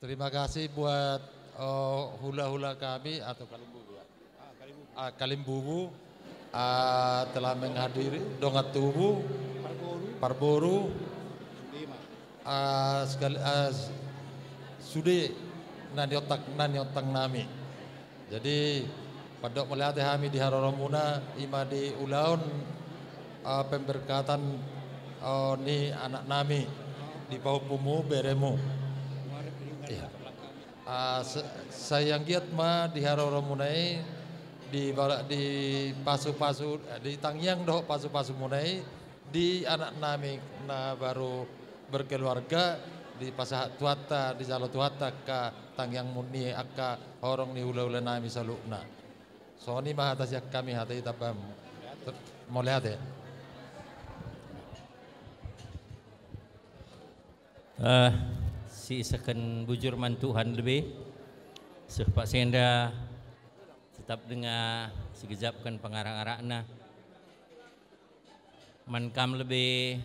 Terima kasih buat hula-hula kami atau kalimbubu ya. Kalimbubu telah menghadiri dongat tubuh, parboru, sude nanyotang nami. Jadi pada melihat kami di Haroromuna ima di ulaun pemberkatan ni anak nami di paupumu beremu. Ya. Sayang giat ma di Haroromunai di pasu-pasu di tangyang doh pasu-pasu munai di anak nami na baru berkeluarga di pasah tuata di jalo tuata ka tangyang muni akka horong ni ula-ula nami salukna. So ni mah atas yak kami hati tabam. Mau lihat ya? Si isakan bujur man Tuhan lebih sepak senda tetap dengar segejapkan pengarang-arangna mankam lebih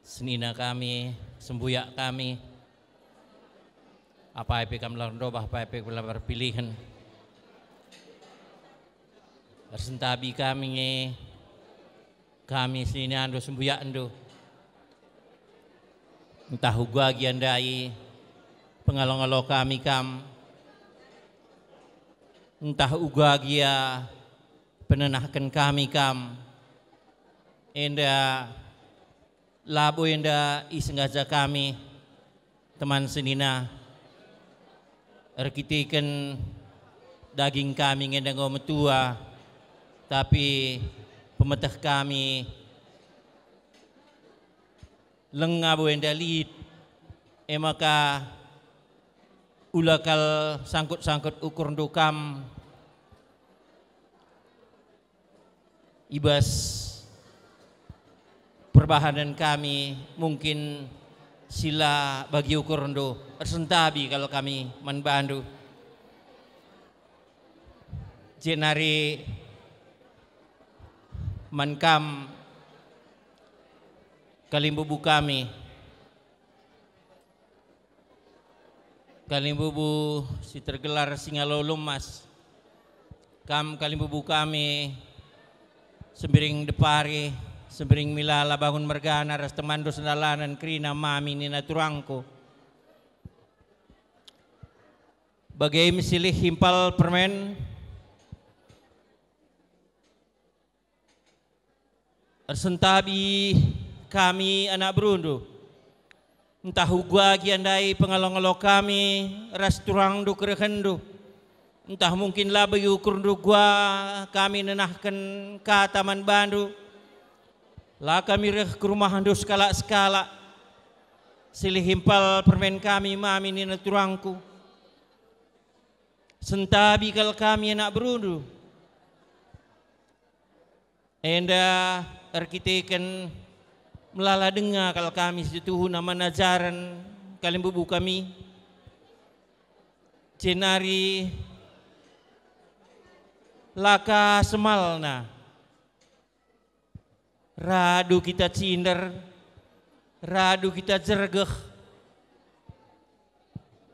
senina kami sembuyak kami apa yang kami lardo apa yang kami berpilihan bersentabi kami senina ando sembuyak ando entah gua giandai pengalong-along kami entah uga gia penenahkan kami enda labo enda isengaja kami teman senina arkitikan daging kami ngenda ngometua tapi pemetah kami lengabo enda lid maka ulakal sangkut-sangkut ukur ndukam ibas perbahanan kami mungkin sila bagi ukur ndo ersentabi kalau kami manbandu jenari mankam kalimbubu kalimbubu si tergelar Singalolum mas kalimbubu kami sembiring depari sembiring milala bangun mergana ras temando sendalanan krina mami nina turangko bagai misilih himpal permen ersentabi kami anak berundu entah gua giandai pengalong-along kami ras turang du kerehendu entah mungkin lah bagi ukur du gua kami nenahkan ke taman bandu lah kami reh ke rumah handu skala-skala silih himpal permen kami mami nina turangku sentabi kal kami anak berundu enda arkiteken melala dengar kalau kami situhu nama najaran kalimbubu kami jenari laka semalna radu kita cinder radu kita jergeh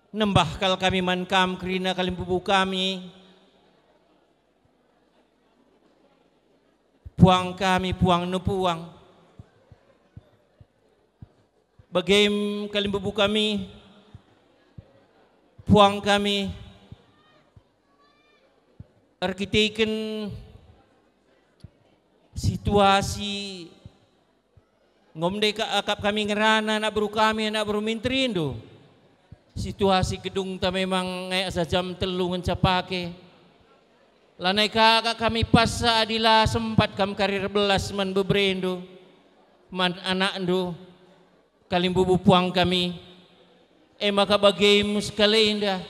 nembah kalau kami mankam krina kalimbubu kami puang kami puang nepuang bagaim kalimbubu kami puang kami arkiteken situasi ngomde akap kami ngerana anak baru kami anak baru mintrindo situasi gedung ta memang ngayak sajam telu ngencapake lanai kakak kami pasa adila sempat kam karir belas man bebrendo man anak ndo kalimbubu puang kami maka bagaim sekali indah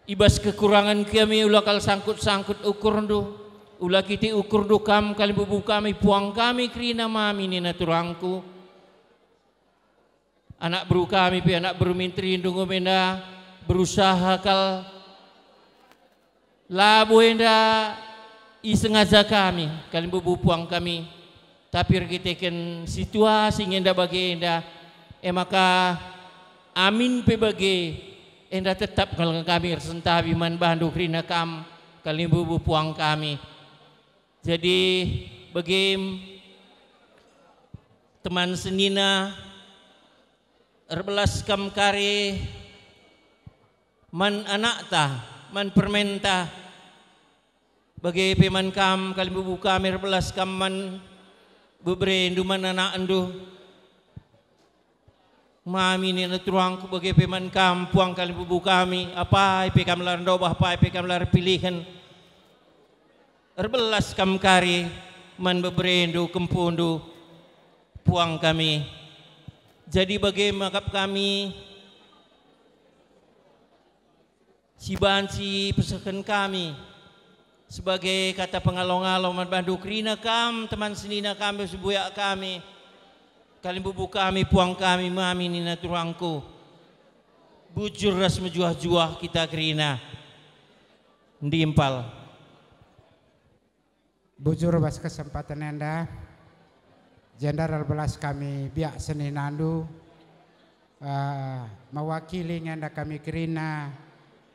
ibas kekurangan kami ulakal sangkut-sangkut ukur ndo ulah kiti ukur ndo kam kalimbubu kami puang kami krina mami nina turangku anak beru kami pi anak beru mintri ndo ngomenda berusaha kal labu enda isengaja kami kalimbubu puang kami tapi kita situasi ngenda bagi enda maka amin pe bagi enda tetap kalau kami sentabi man bandu krina kam kalimbu puang kami. Jadi bagi teman senina erbelas kam kare man anak ta man permenta bagi peman kam kalimbu kami erbelas kam man bebrendu man anak andu mami ni natuang ku bagi peman kam puang kalimbu kami apa ipe kam lar dobah apa ipe kam lar pilihan erbelas kam kari man bebrendu kempundu puang kami. Jadi bagi makap kami si banci pesakan kami sebagai kata pengalong-along man bandu krina kam teman senina kami sebuyak kami kalimbu kami puang kami mami ni naturangku bujur ras mejuah-juah kita krina ndimpal bujur bas kesempatan anda jenderal belas kami biak seninandu mewakili nganda kami krina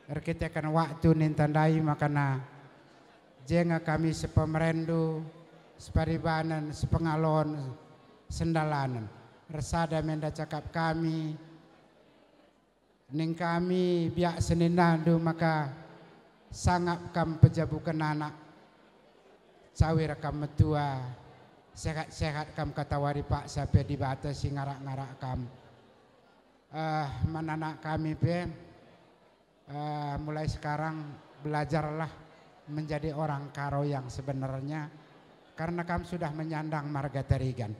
erkitekan waktu nintandai makana jenga kami sepemerendu separibanan sepengalon sendalanan resada menda cakap kami ning kami biak seninandu maka sangap kam pejabukan anak sawir kam metua sehat-sehat kam katawari pak sampai dibatasi ngarak-ngarak kam menanak kami pe mulai sekarang belajarlah menjadi orang karo yang sebenarnya karena kamu sudah menyandang marga tarigan.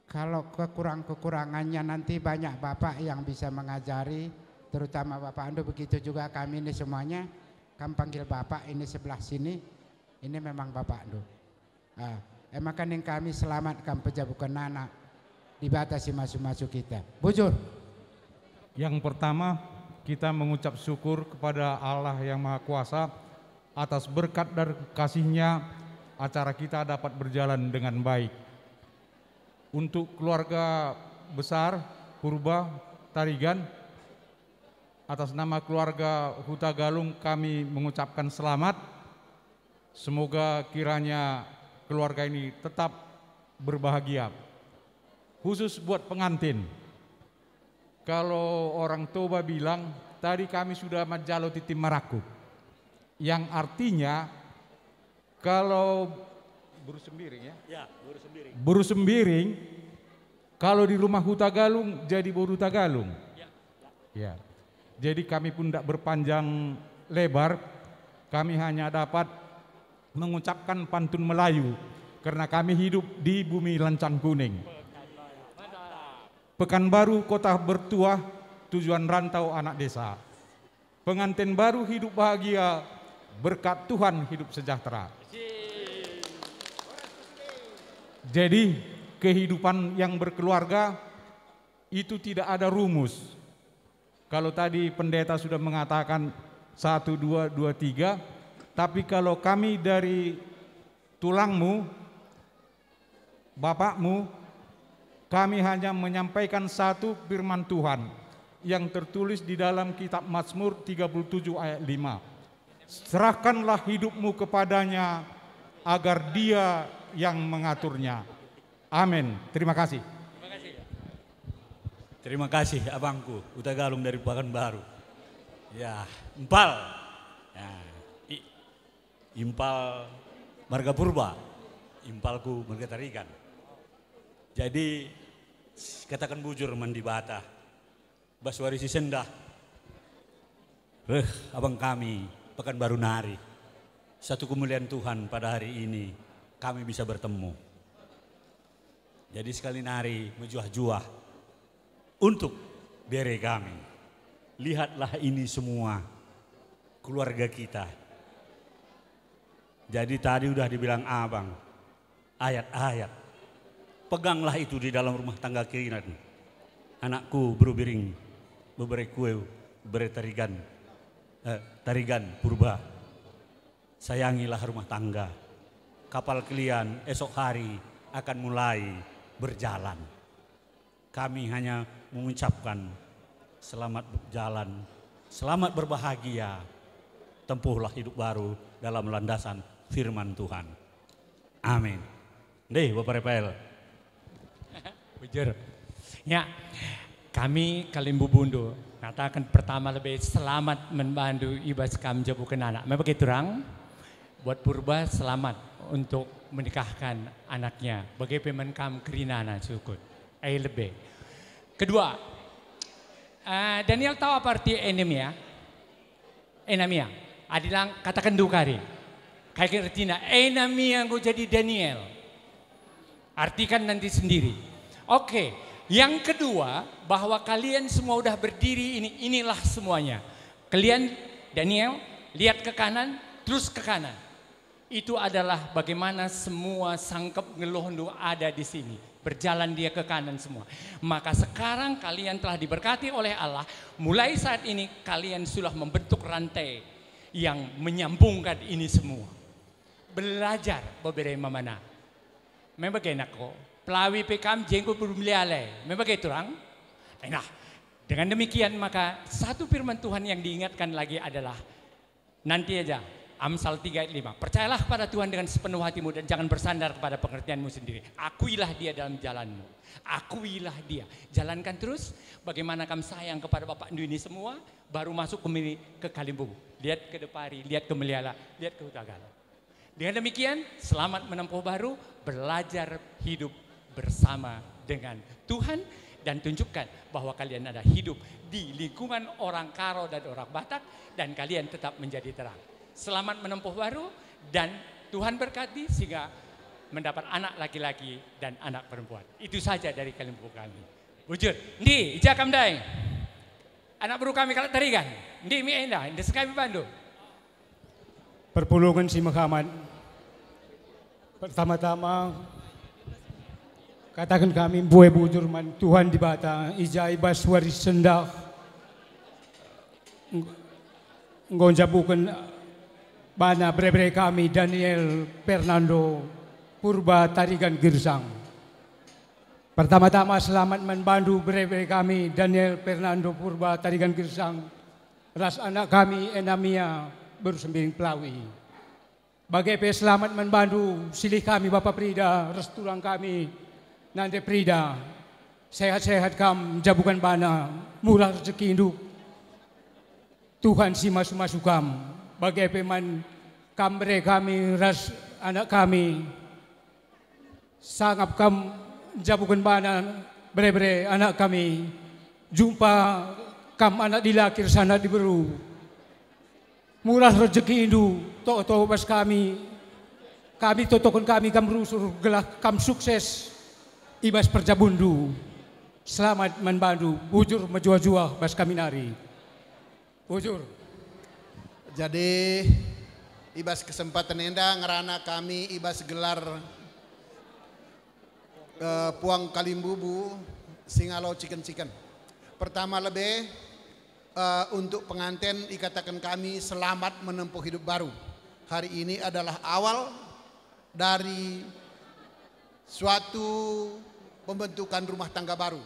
Kalau kekurangannya nanti banyak bapak yang bisa mengajari, terutama bapak Ando, begitu juga kami ini semuanya. Kamu panggil bapak ini sebelah sini, ini memang bapak Ando. Emakan yang kami selamatkan pejabukan anak dibatasi masuk-masuk kita. Bujur. Yang pertama kita mengucap syukur kepada Allah yang Maha Kuasa atas berkat dan kasih-Nya acara kita dapat berjalan dengan baik. Untuk keluarga besar Purba Tarigan, atas nama keluarga Huta Galung kami mengucapkan selamat. Semoga kiranya keluarga ini tetap berbahagia. Khusus buat pengantin. Kalau orang Toba bilang, tadi kami sudah majalo titim maraku. Yang artinya kalau buru sembiring ya? Ya, buru sembiring. Buru sembiring kalau di rumah Huta Galung jadi buru Tagalung. Ya. Jadi kami pun tidak berpanjang lebar, kami hanya dapat mengucapkan pantun Melayu karena kami hidup di bumi lancang kuning. Pekanbaru kota bertuah, tujuan rantau anak desa. Pengantin baru hidup bahagia, berkat Tuhan hidup sejahtera. Jadi kehidupan yang berkeluarga itu tidak ada rumus. Kalau tadi pendeta sudah mengatakan 1, 2, 2, 3, tapi kalau kami dari tulangmu, bapakmu, kami hanya menyampaikan satu firman Tuhan yang tertulis di dalam kitab Mazmur 37 ayat 5. Serahkanlah hidupmu kepadanya agar Dia yang mengaturnya. Amin. Terima kasih. Terima kasih abangku Huta Galung dari Pekanbaru. Ya, Impal. Ya, Impal marga Purba. Impalku marga Tarigan. Jadi katakan bujur mandi bata. Baswarisi sendah. Abang kami Pekanbaru Nari. Satu kemuliaan Tuhan pada hari ini kami bisa bertemu. Jadi sekali nari menjuah-juah untuk bere kami. Lihatlah ini semua keluarga kita. Jadi tadi udah dibilang abang ayat-ayat. Peganglah itu di dalam rumah tangga kirinan. Anakku berubiring, beberek kue, bere tarigan Purba. Sayangilah rumah tangga. Kapal kalian esok hari akan mulai berjalan. Kami hanya mengucapkan selamat berjalan, selamat berbahagia, tempuhlah hidup baru dalam landasan firman Tuhan. Amin. Deh, Bapak Repel. Bujur. Ya, kami Kalimbu Bundo katakan pertama lebih selamat membantu ibas kam jabukan anak. Memang begitu orang buat purba selamat untuk menikahkan anaknya. Bagi pemen kam kerinana syukur. Lebih. Kedua, Daniel tahu apa arti anemia? Anemia. Adilang katakan dukari. Kayak artinya anemia gue jadi Daniel. Artikan nanti sendiri. Oke, yang kedua bahwa kalian semua udah berdiri inilah semuanya. Kalian Daniel lihat ke kanan, terus ke kanan. Itu adalah bagaimana semua sangkep ngelohondo ada di sini. Berjalan dia ke kanan semua. Maka sekarang kalian telah diberkati oleh Allah. Mulai saat ini kalian sudah membentuk rantai yang menyambungkan ini semua. Belajar beberapa mana. Memang enak kok. Pelawi pekam jenggot berumliale. Memang itu orang. Nah, dengan demikian maka satu firman Tuhan yang diingatkan lagi adalah nanti aja. Amsal 3 ayat 5. Percayalah kepada Tuhan dengan sepenuh hatimu dan jangan bersandar kepada pengertianmu sendiri. Akuilah dia dalam jalanmu. Akuilah dia. Jalankan terus. Bagaimana kamu sayang kepada Bapak Ndu ini semua. Baru masuk ke Kalimbu. Lihat ke Depari, lihat ke Meliala, lihat ke Hutagala. Dengan demikian, selamat menempuh baru. Belajar hidup bersama dengan Tuhan. Dan tunjukkan bahwa kalian ada hidup di lingkungan orang Karo dan orang Batak. Dan kalian tetap menjadi terang. Selamat menempuh baru dan Tuhan berkati sehingga mendapat anak laki-laki dan anak perempuan. Itu saja dari Kalimbu kami. Bujur, ndi ija kamdai. Anak baru kami kalau tarikan. Ndi mi enda, ndi sekami bandu. Perpulungan si Muhammad. Pertama-tama katakan kami buai bujur man Tuhan di bata ija ibas waris sendak. Ngonjabukan bana bre-bre kami Daniel Fernando Purba Tarigan Girsang. Pertama-tama selamat membantu bre-bre kami Daniel Fernando Purba Tarigan Girsang. Ras anak kami Enamia bersembiring Pelawi. Bagai selamat membantu silih kami Bapak Prida, ras tulang kami Nande Prida. Sehat-sehat kam jabukan bana, murah rezeki hidup. Tuhan si masuk-masuk kam. Bagai peman kambre kami, ras anak kami, sangap kam jabukan bana, bre-bre anak kami, jumpa kam anak dilakir sana diberu, murah rezeki indu, to pas kami totokon kami kam rusur gelah kam sukses, ibas perjabundu, selamat membantu, bujur menjual-jual bas kami nari, bujur. Jadi ibas kesempatan enda ngerana kami ibas gelar puang Kalimbubu Singalo Chicken. Pertama lebih untuk pengantin dikatakan kami selamat menempuh hidup baru. Hari ini adalah awal dari suatu pembentukan rumah tangga baru.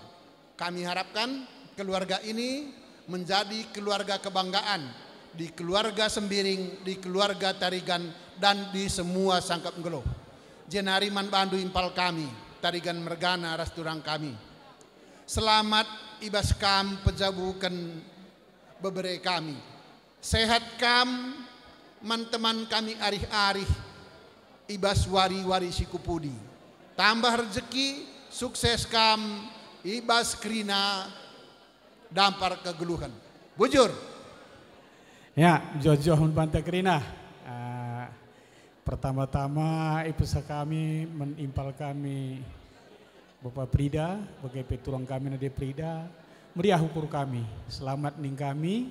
Kami harapkan keluarga ini menjadi keluarga kebanggaan. Di keluarga Sembiring, di keluarga Tarigan, dan di semua sangkap ngeluh. Jenari man bandu impal kami, Tarigan Mergana rasturang kami. Selamat ibas kam pejabukan bebere kami. Sehat kam man teman kami arih-arih ibas wari-wari sikupudi. Tambah rezeki, sukses kam ibas krina dampar kegeluhan. Bujur. Ya, Jojo Banta Kerina. Pertama-tama ipusa kami menimpal kami Bapak Prida, bagai petulang kami nade Prida, meriah ukur kami, selamat ning kami,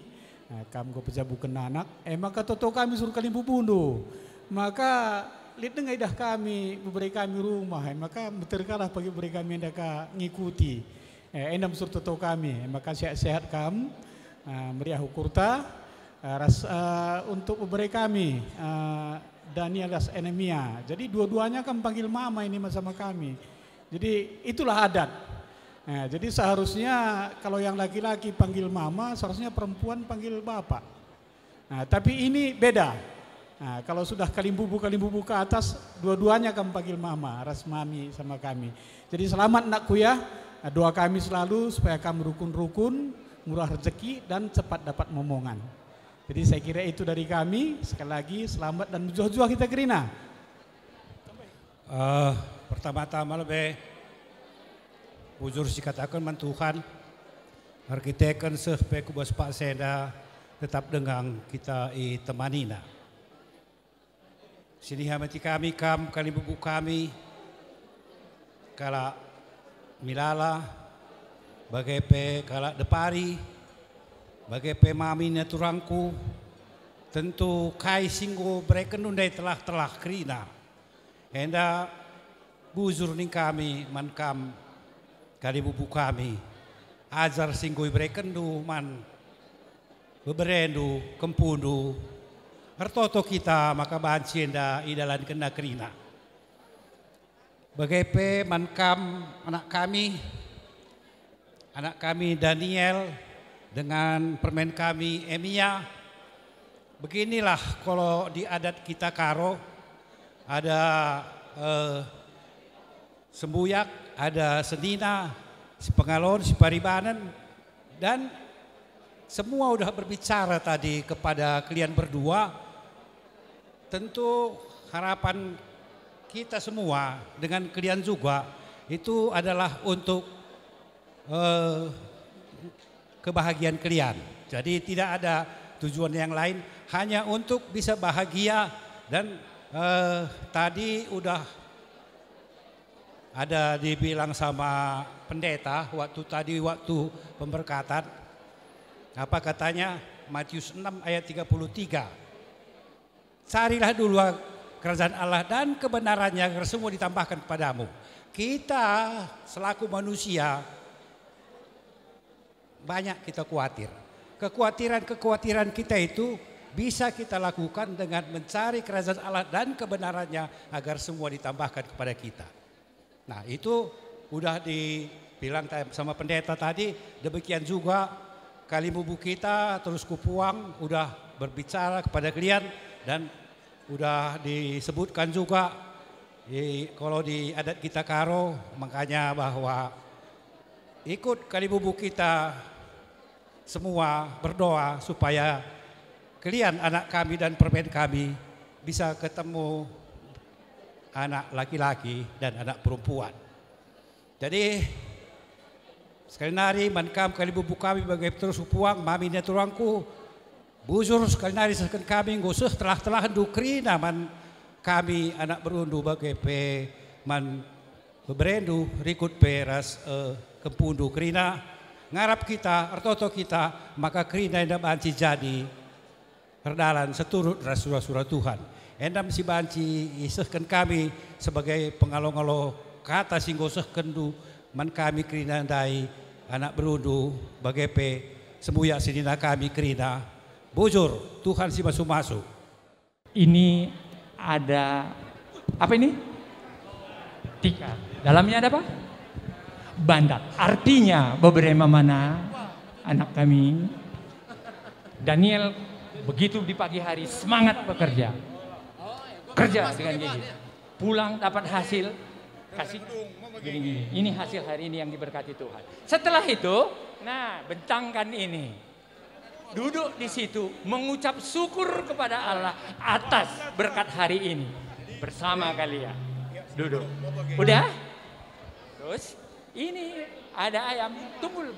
kami go pejabukan anak, maka toto kami suruh Kalimbu Bundo, maka lihat dengai dah kami, beri kami rumah, maka terkalah bagi beri kami hendak ngikuti, endam suruh toto kami, maka sehat-sehat kami, meriah ukur ta. Untuk memberi kami Daniel das Enemia. Jadi dua-duanya kan panggil mama ini sama kami. Jadi itulah adat. Nah, jadi seharusnya kalau yang laki-laki panggil mama, seharusnya perempuan panggil bapak. Nah, tapi ini beda. Nah, kalau sudah kalimbubu ke atas, dua-duanya kamu panggil mama, Rasmami sama kami. Jadi selamat nakku ya, doa kami selalu supaya kamu rukun-rukun, murah rezeki dan cepat dapat momongan. Jadi saya kira itu dari kami, sekali lagi selamat dan jua-jua kita Krina. Pertama-tama lebih bujur si katakan man Tuhan, arkiteken sepeku bos Pak Senda tetap dengan kita temanina. Sini hamati kami kali buku kami, kala milala, bagai pe kala depari, bagai pe maminya turangku, tentu kai singgo breken undai telah krina. Henda bujur ning kami mankam kali bubu kami ajar singgui brekendu man beberendu kempundu hartoto kita maka bancienda idalan kena krina bagai mankam anak kami Daniel dengan permen kami Emia. Beginilah kalau di adat kita Karo ada sembuyak, ada senina, si pengalon, si paribanan, dan semua udah berbicara tadi kepada kalian berdua. Tentu harapan kita semua dengan kalian juga itu adalah untuk kebahagiaan kalian. Jadi tidak ada tujuan yang lain, hanya untuk bisa bahagia. Dan tadi udah ada dibilang sama pendeta waktu pemberkatan, apa katanya, Matius 6 ayat 33, carilah dulu kerajaan Allah dan kebenarannya agar semua ditambahkan kepadamu. Kita selaku manusia banyak kita khawatir. Kekhawatiran kita itu bisa kita lakukan dengan mencari kerajaan Allah dan kebenarannya agar semua ditambahkan kepada kita. Nah, itu udah dibilang sama pendeta tadi, demikian juga kali bubu kita terus kupuang udah berbicara kepada kalian dan udah disebutkan juga kalau di adat kita Karo, makanya bahwa ikut kali bubu kita semua berdoa supaya kalian anak kami dan permen kami bisa ketemu anak laki-laki dan anak perempuan. Jadi sekali nari mankam kali bubu kami bagai terus upuang maminya turangku bujur sekali nari sekali kami ngusah telah dukrina man kami anak berundu bagai pe man beberendu rikut peras kempundu krina ngarap kita artoto kita maka krina yang banci jadi terdalan seturut rasul-rasul Tuhan. Endam si banci isehkan kami sebagai pengalong-along kata singgo sehkendu man kami krina dai anak berundu bagai pe sembuya sinina kami krina bujur Tuhan si masuk-masuk. Ini ada apa ini? Tika. Dalamnya ada apa? Bandat. Artinya beberapa mana anak kami Daniel begitu di pagi hari semangat bekerja. Kerja dengan gigi. Pulang dapat hasil kasih gini. Ini hasil hari ini yang diberkati Tuhan. Setelah itu, nah bentangkan ini. Duduk di situ mengucap syukur kepada Allah atas berkat hari ini bersama kalian. Duduk. Udah? Terus ini ada ayam, tunggu.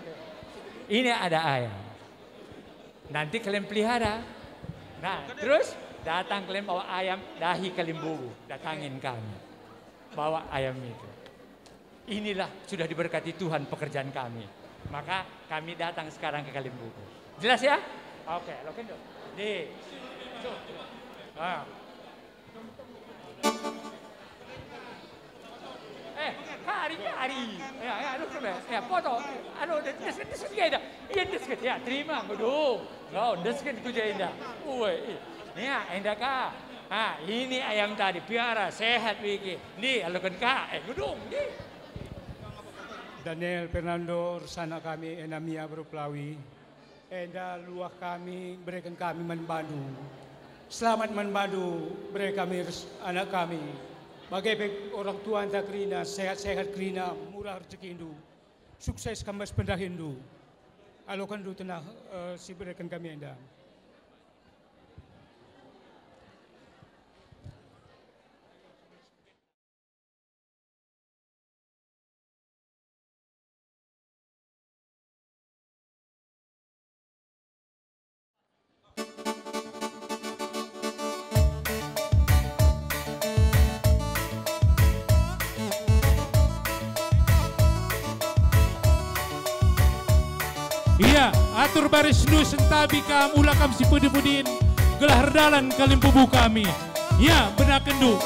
Ini ada ayam. Nanti kalian pelihara. Nah, terus datang kalian bawa ayam, dahi kalian bubu, datangin kami. Bawa ayam itu. Inilah sudah diberkati Tuhan pekerjaan kami. Maka kami datang sekarang ke kalian bubu. Jelas ya? Oke, lo kendo. Di. Ah. Hari. Ya, lu coba. Ya, foto. Desket ya. Iya, desket ya. Terima, bodoh. Kau desket itu je indah. Woi. Ya, indah kah? Ah, ini ayam tadi piara sehat Wiki. Nih, alokan kah? Gudung, nih. Daniel Fernando sana kami enamia berplawi. Enda luah kami berikan kami manbadu. Selamat manbadu berikan kami anak kami. Bagai orang tua anda kerina sehat-sehat kerina murah rezeki Hindu. Sukses kambas pendah Hindu. Alokan dulu tenah si berikan kami enda. Iya, atur baris nu sentabi kam ulah kam si pudi-pudin gelah herdalan kalim pubu kami. Ya, benar kendu.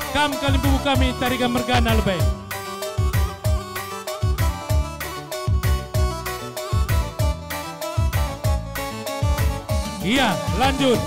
Kam kalim pubu kami tarikan mergana lebay. Iya, lanjut.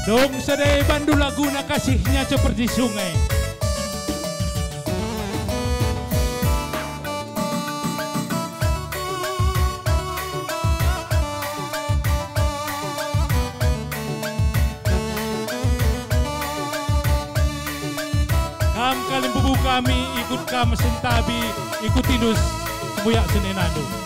Dong sedai bandu laguna kasihnya seperti sungai. Kam kalim bubu kami ikut kam sentabi ikut tinus sebuyak senenado.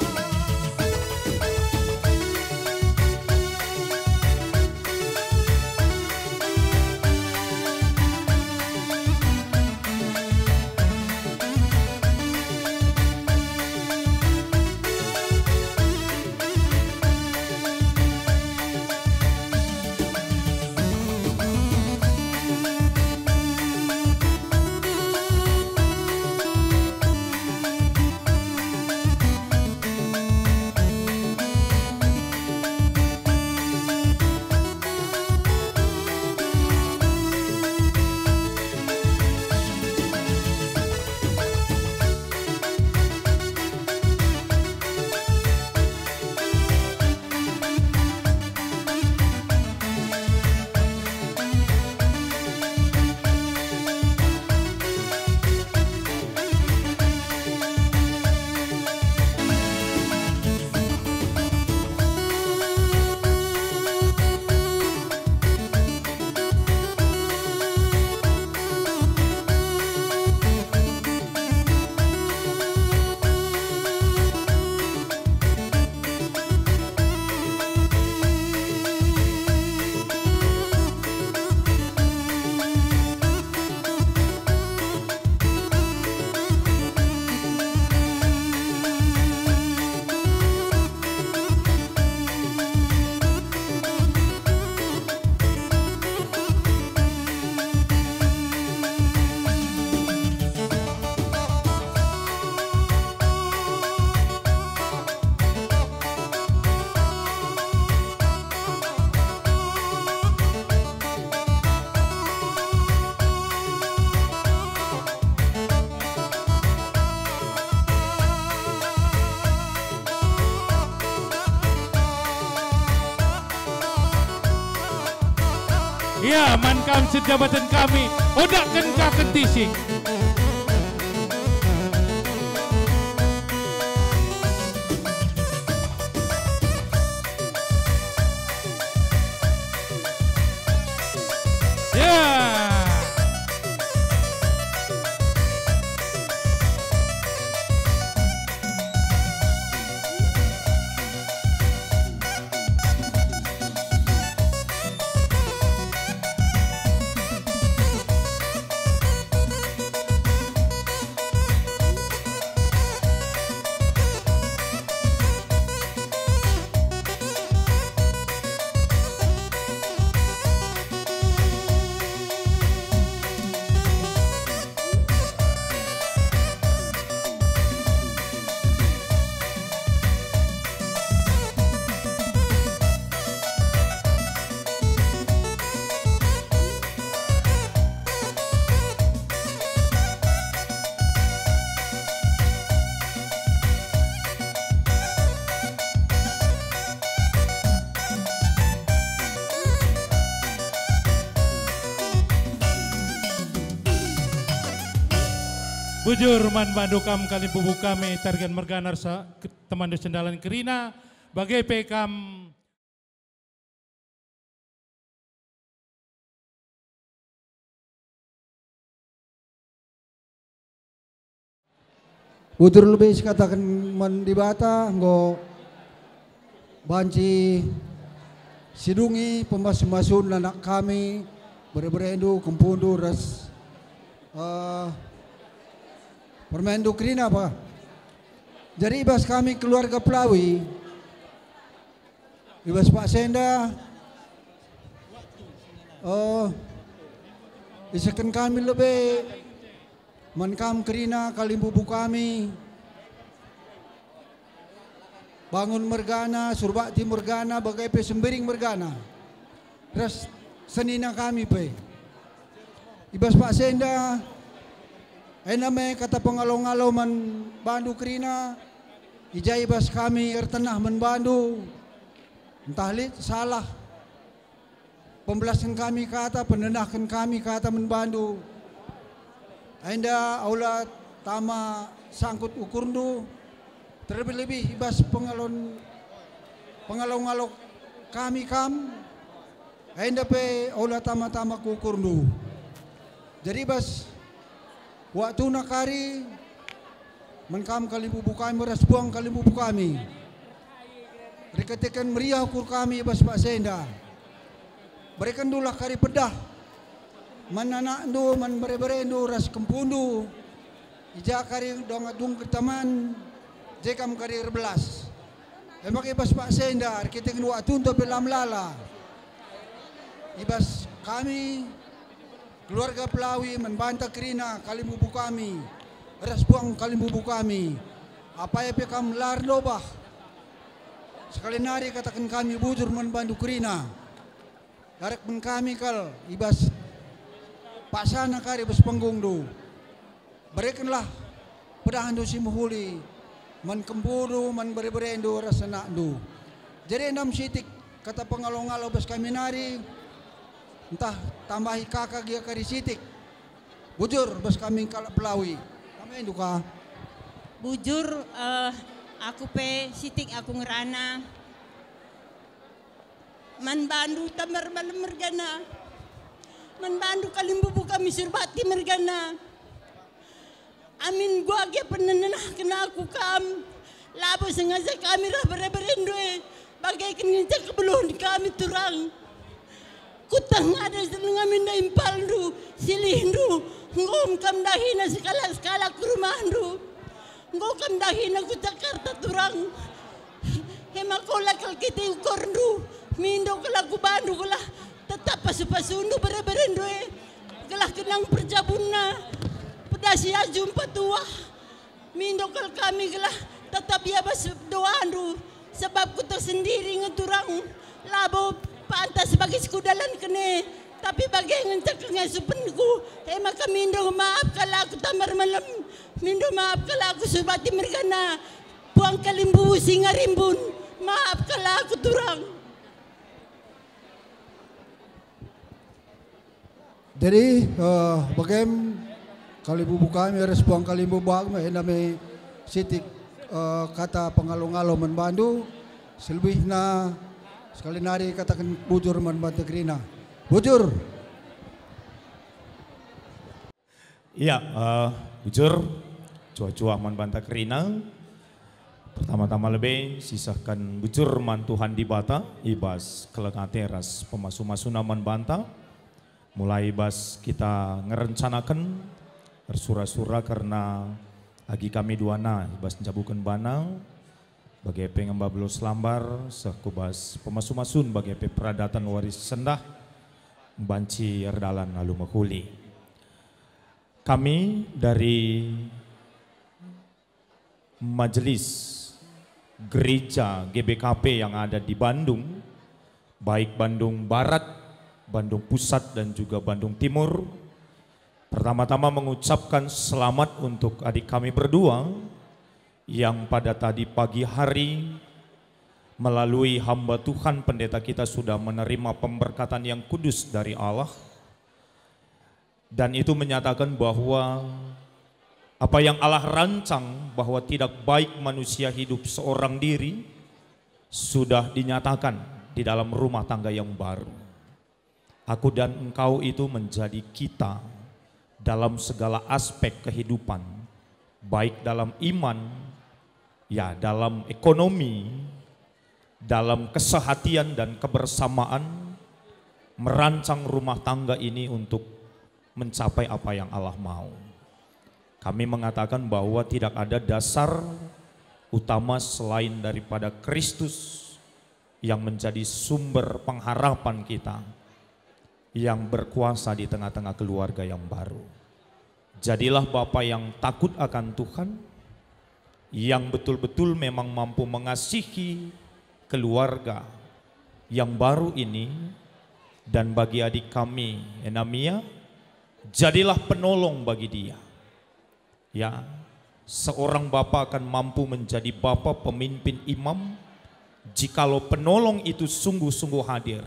Ya, mankam sejabatan kami, odakkan kaken tising. Ya. Bujur man bandu kam kali bubu kami targan merganar sa teman sendalan kerina bagai pekam Bujur lebih katakan mendibata nggo banci sidungi pemasun anak kami berendu kempundu ras permendu kerina apa. Jadi ibas kami keluarga Pelawi, ibas Pak Senda, isakan kami lebih menkam kerina kali bubu kami bangun mergana surbakti mergana bagai pe sembering mergana ras senina kami pe ibas Pak Senda ename kata pengalau-ngalau man bandu kerina ijai ibas kami ertenah man bandu entah lit salah pembelasan kami kata penenahkan kami kata man bandu Anda aula tama sangkut ukurnu terlebih-lebih ibas pengalau-ngalau kami Anda pe aula tama-tama kukurnu. Jadi ibas waktu nakari menkam kali bubu kami meras buang kali bubu kami. Reketekan meriah ukur kami ibas Pak Senda. Berikan dulah kari pedah. Mananakdu man berendu ras kempundu ija kari dongadung ketaman jekam kari 12 emak ibas Pak Senda kita kedua tunto pelam lala ibas kami keluarga Pelawi membantah kerina kali bubu kami ras buang kali bubu kami apa ya pekam lar dobah sekali nari katakan kami bujur membantu kerina darek men kami kal ibas Pak sana kari bes panggung do. Berikanlah pedahan do si muhuli. Man kembudu, man berendu rasana do. Jadi 6 sitik kata pengalau-ngalau bes kami nari. Entah tambahi kakak dia kari sitik. Bujur bes kami kalak Pelawi. Kami duka. Bujur aku pe sitik aku ngerana. Man bandu tamar malam mergana. Membantu kali bubu kami surbati mergana. Amin gua ge penenah kena aku kam. Labo sengaja kami rah berendu bagai keninca kebelum kami turang. Kutang ada seneng amin da impaldu silindu ngom kam dahina skala ke rumahndu. Ngom kam dahina ku Jakarta turang. Hemakola kal kita ukorndu. Mindo kala ku bandu kala tetap pasu-pasundu berendu kelah kenang perjabunna pedasi jumpa tua mindokal kami kelah tetap ya bas doandu sebab ku tersendiri ngeturang labo pantas sebagai sekudalan kene tapi bagai ngencak ngasupenku maka mindo maaf kalau aku tamar malam mindo maaf kalau aku subati mergana buang kalimbu singa rimbun maaf kalau aku turang. Jadi bagaimana kali bubu kami harus buang kali bubu kami nami sitik kata pengalau-ngalau membantu selebihnya sekali nari katakan bujur membantu kerina bujur. Iya bujur cua-cua membantu kerina pertama-tama lebih sisahkan bujur man Tuhan di bata ibas kelengateras pemasu-masuna membantah. Mulai bas kita ngerencanakan bersura-sura karena agi kami duana bas mencabukan bana bagai pengembablos lambar sekubas pemasu-masun bagai peradatan waris sendah banci erdalan lalu mahuli. Kami dari majelis gereja GBKP yang ada di Bandung, baik Bandung Barat, Bandung Pusat dan juga Bandung Timur. Pertama-tama mengucapkan selamat untuk adik kami berdua yang pada tadi pagi hari melalui hamba Tuhan pendeta kita sudah menerima pemberkatan yang kudus dari Allah. Dan itu menyatakan bahwa Apa yang Allah rancang bahwa tidak baik manusia hidup seorang diri sudah dinyatakan di dalam rumah tangga yang baru. Aku dan engkau itu menjadi kita dalam segala aspek kehidupan, baik dalam iman, ya dalam ekonomi, dalam kesehatian dan kebersamaan, merancang rumah tangga ini untuk mencapai apa yang Allah mau. Kami mengatakan bahwa tidak ada dasar utama selain daripada Kristus yang menjadi sumber pengharapan kita, yang berkuasa di tengah-tengah keluarga yang baru. Jadilah Bapa yang takut akan Tuhan, yang betul-betul memang mampu mengasihi keluarga yang baru ini. Dan bagi adik kami Enamia, jadilah penolong bagi dia. Ya, seorang bapa akan mampu menjadi bapa pemimpin imam jikalau penolong itu sungguh-sungguh hadir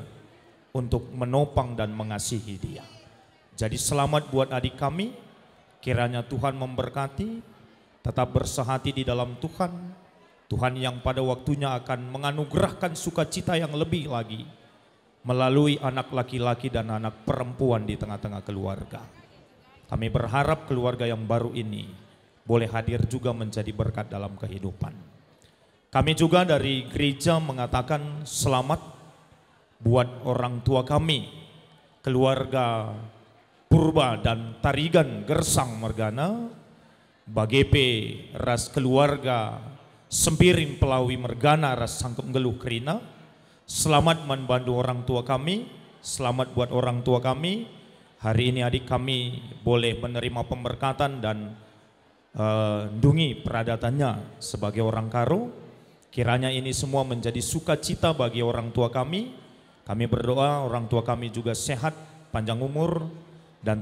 untuk menopang dan mengasihi dia. Jadi selamat buat adik kami, kiranya Tuhan memberkati, tetap bersehati di dalam Tuhan. Tuhan yang pada waktunya akan menganugerahkan sukacita yang lebih lagi melalui anak laki-laki dan anak perempuan di tengah-tengah keluarga. Kami berharap keluarga yang baru ini boleh hadir juga menjadi berkat dalam kehidupan. Kami juga dari gereja mengatakan selamat buat orang tua kami, keluarga Purba dan Tarigan Gersang Mergana, Bagepe ras keluarga Sempiring Pelawi Mergana ras Sangkep Geluh Kerina. Selamat membantu orang tua kami, selamat buat orang tua kami. Hari ini adik kami boleh menerima pemberkatan dan dungi peradatannya sebagai orang Karo. Kiranya ini semua menjadi sukacita bagi orang tua kami. Kami berdoa orang tua kami juga sehat, panjang umur, dan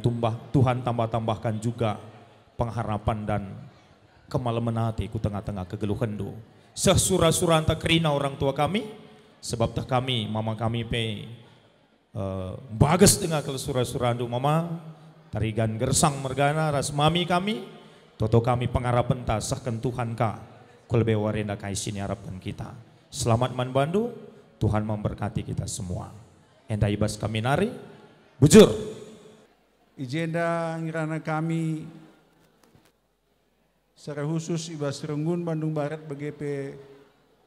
Tuhan tambah-tambahkan juga pengharapan dan kemalaman hati ku tengah-tengah kegeluhan do. Sesura-sura anta kerina orang tua kami, sebab tak kami, mama kami bagus dengan kelesura-surandu mama, Tarigan Gersang Mergana ras mami kami, toto kami pengharapan ta sahkan Tuhan ka, kulbe warenda kaisini harapkan kita. Selamat manbandu, Tuhan memberkati kita semua. Enda ibas kami nari, bujur. Ijenda ngirana kami secara khusus ibas Renggun Bandung Barat BGP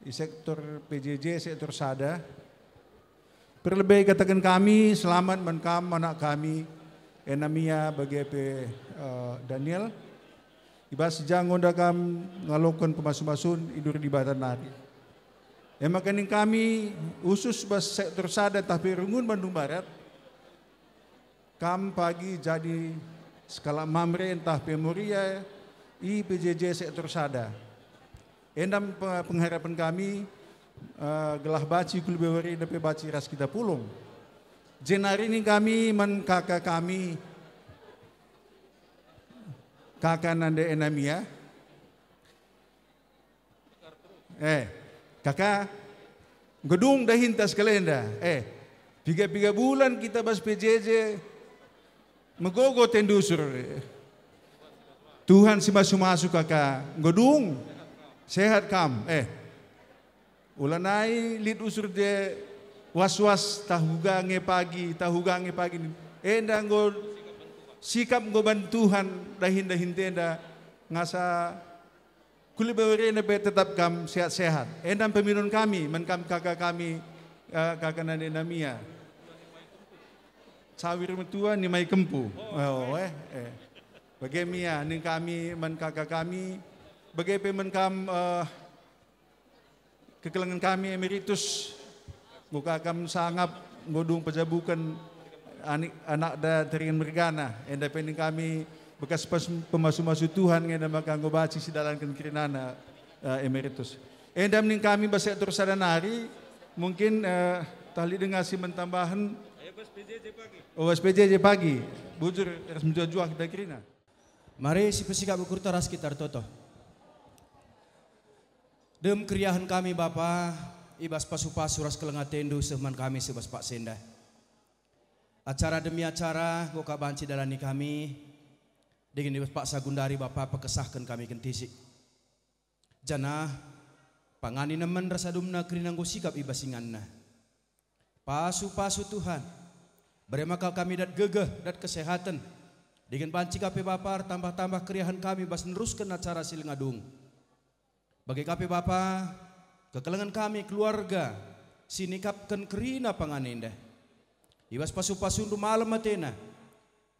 di sektor PJJ, sektor Sada. Perlebih katakan kami selamat menkam anak kami Enamia BGP Daniel. Ibas sejang onda kam ngalokan pemasun-masun idur di Batan Nari. Emakan kami khusus bas sektor Sada tapi Renggun Bandung Barat. Kam pagi jadi skala mamre entah pemoria i PJJ sektor Sada. Endam pengharapan kami gelah baci kulbewari dapat baci ras kita pulung. Jenari ini kami men kakak kami kakak nanda Enamia. Kakak gedung dah hintas kalenda. 3 bulan kita bas PJJ megogo tendusur. Tuhan si masuk kakak gedung sehat kam. Ulanai lid usur de was-was tahugange pagi. Endang go sikap go bantuhan dahin tenda ngasa kulibawirena be tetap kam sehat-sehat. Endang peminun kami menkam kakak kami kakak nanda Enamia. Sawir metua ni mai kempu. Bagemia ning kami men kakak kami bagai menkam kekelangan kami emeritus muka kam sangap ngodung pejabukan anak da Tarigan Mergana enda pending kami bekas pemasu-masu Tuhan ngenda maka ngobaci sidalankan kirinana emeritus enda mening kami basektor sadanari mungkin tali dengan si mentambahan PJJ pagi bujur ras menjual kita kirina. Mari si pesikap bekurta ras kita toto. Dem kriahan kami Bapa, ibas pasu-pasu ras kelengah tendu sehman kami sebas Pak Senda. Acara demi acara goka banci dalani kami, Dengan Pak Sagundari Bapak pekesahkan kami kentisik. Jana pangani nemen rasa dumna kerinangku sikap ibasinganna. Pasu-pasu Tuhan. Beri makal kami dat gegeh dat kesehatan. Dengan panci kape Bapak tambah-tambah keriahan kami bas neruskan acara silingadung. Bagi kape Bapak kekelengan kami keluarga sinikapkan kerina panganinda. Ibas pasu-pasundu malam matena.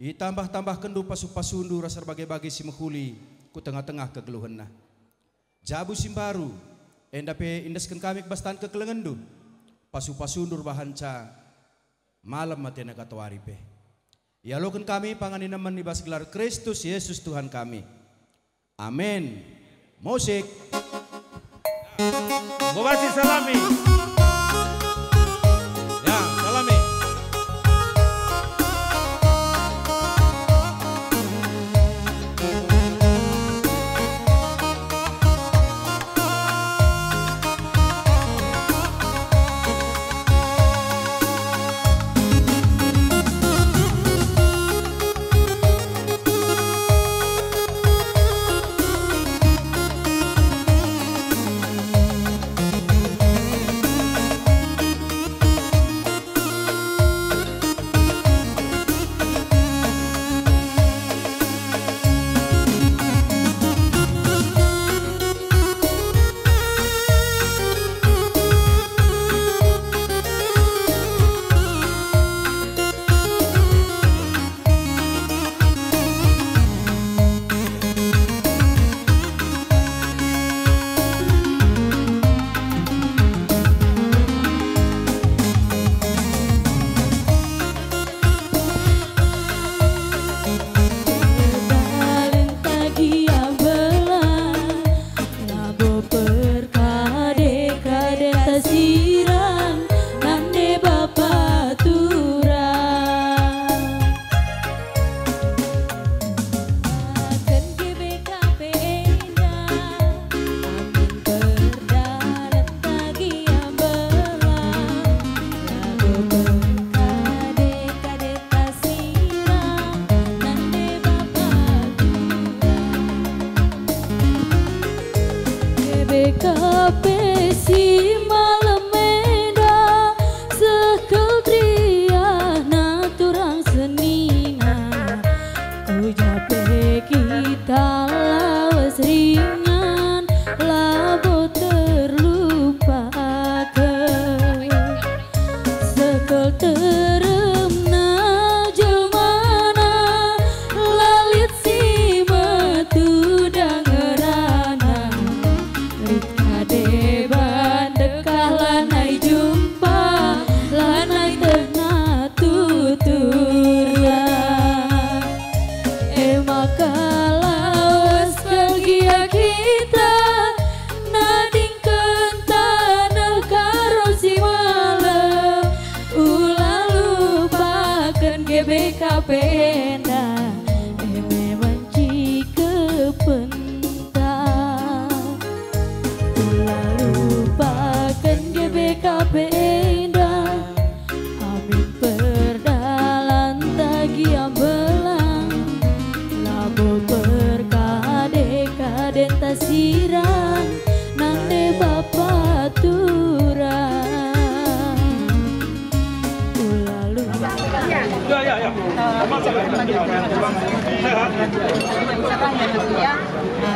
Itambah-tambah kendu pasu-pasundu rasa bagi-bagi si menghuli ku tengah-tengah kegeluhanna. Jabu simbaru endape indaskan kami bastan kekelengendu. Pasu-pasundur bahanca malam matena katawaripe. Ya lokan kami panganinaman ibas gelar Kristus Yesus Tuhan kami. Amin. Musik. Bobasi salami. Ya, salami.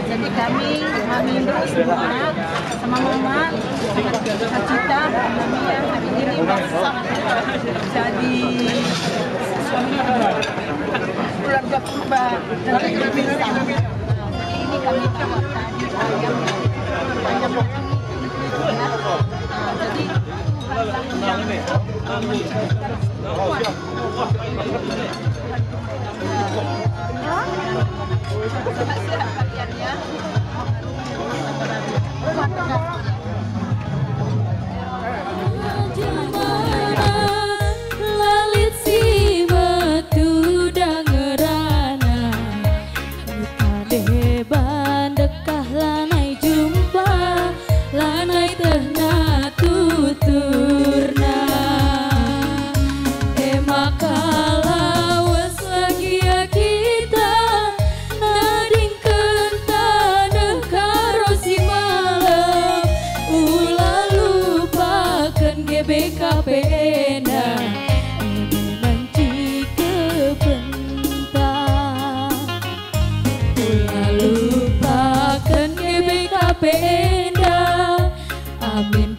Jadi kami Indro semua sama mama cita-cita kami yang hari ini sangat jadi suami keluarga purba dari Indonesia. Ini kami coba tadi ayam jadi sehat kalian ya. Lalit si batu dangerana Kade bandekah lanai jumpa Lanai terna tuturna Maka lawas lagi aki lupakan GBKP endah. Amin